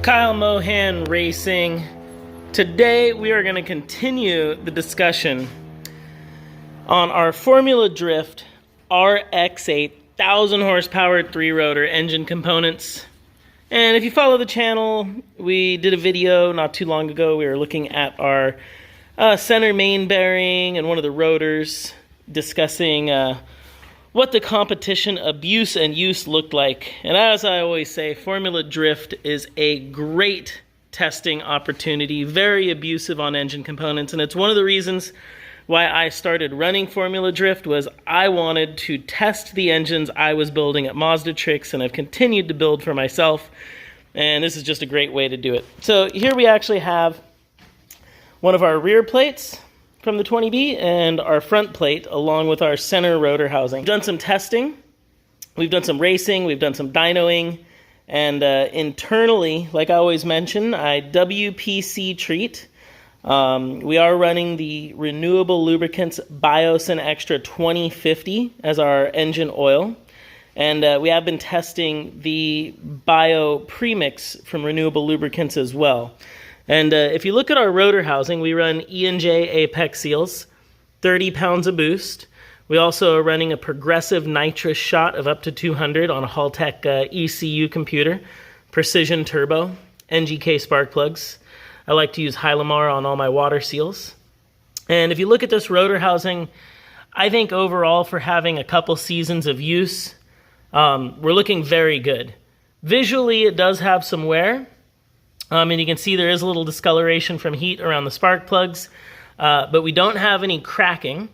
Kyle Mohan Racing. Today we are going to continue the discussion on our Formula Drift RX8 1000 horsepower 3-rotor engine components. And if you follow the channel, we did a video not too long ago. We were looking at our center main bearing and one of the rotors, discussing what the competition abuse and use looked like. And as I always say, Formula Drift is a great testing opportunity, very abusive on engine components, and it's one of the reasons why I started running Formula Drift. Was I wanted to test the engines I was building at Mazda Tricks, and I've continued to build for myself, and this is just a great way to do it. So here we actually have one of our rear plates from the 20B and our front plate along with our center rotor housing. We've done some testing, we've done some racing, we've done some dynoing, and internally, like I always mention, I WPC treat. We are running the Renewable Lubricants Biosin Extra 2050 as our engine oil, and we have been testing the Bio Premix from Renewable Lubricants as well. And if you look at our rotor housing, we run E&J Apex seals, 30 pounds of boost. We also are running a progressive nitrous shot of up to 200 on a Haltech ECU computer, precision turbo, NGK spark plugs. I like to use Hylamar on all my water seals. And if you look at this rotor housing, I think overall for having a couple seasons of use, we're looking very good. Visually, it does have some wear. And you can see there is a little discoloration from heat around the spark plugs, but we don't have any cracking.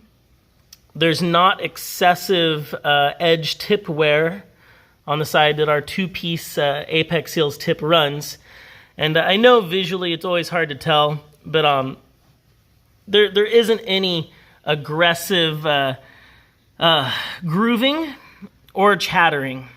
There's not excessive edge tip wear on the side that our two-piece Apex Seals tip runs. And I know visually it's always hard to tell, but there isn't any aggressive grooving or chattering.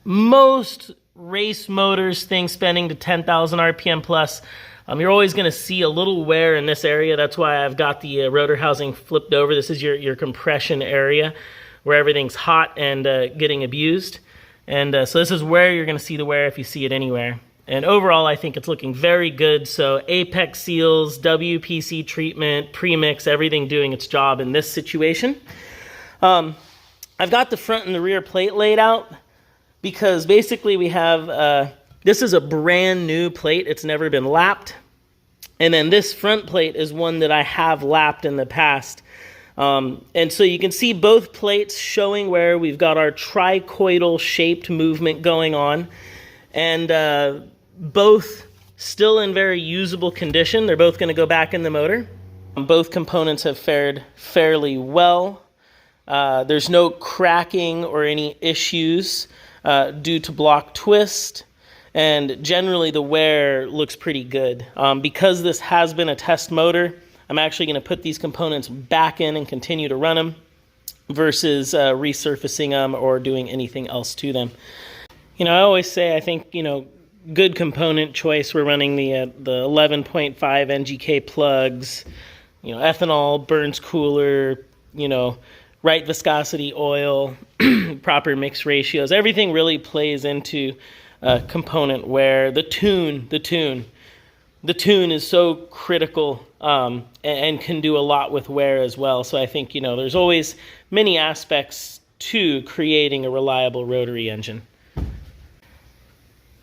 Most race motors, things spinning to 10,000 RPM plus, you're always going to see a little wear in this area. That's why I've got the rotor housing flipped over. This is your compression area where everything's hot and getting abused. And so this is where you're going to see the wear if you see it anywhere. And overall, I think it's looking very good. So Apex Seals, WPC treatment, premix, everything doing its job in this situation. I've got the front and the rear plate laid out, because basically we have, this is a brand new plate. It's never been lapped. And then this front plate is one that I have lapped in the past. And so you can see both plates showing where we've got our tricoidal shaped movement going on. And both still in very usable condition. They're both going to go back in the motor. Both components have fared fairly well. There's no cracking or any issues due to block twist, and generally the wear looks pretty good. Because this has been a test motor, I'm actually going to put these components back in and continue to run them versus resurfacing them or doing anything else to them. You know, I always say, I think, you know, good component choice. We're running the 11.5 NGK plugs, you know, ethanol, burns cooler, you know, right viscosity oil, proper mix ratios. Everything really plays into component wear. The tune is so critical and can do a lot with wear as well. So I think, you know, there's always many aspects to creating a reliable rotary engine.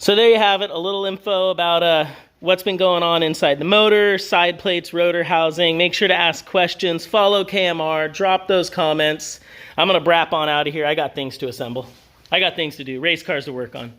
So there you have it, a little info about what's been going on inside the motor, side plates, rotor housing. Make sure to ask questions, follow KMR, drop those comments. I'm going to brap on out of here. I got things to assemble. I got things to do, race cars to work on.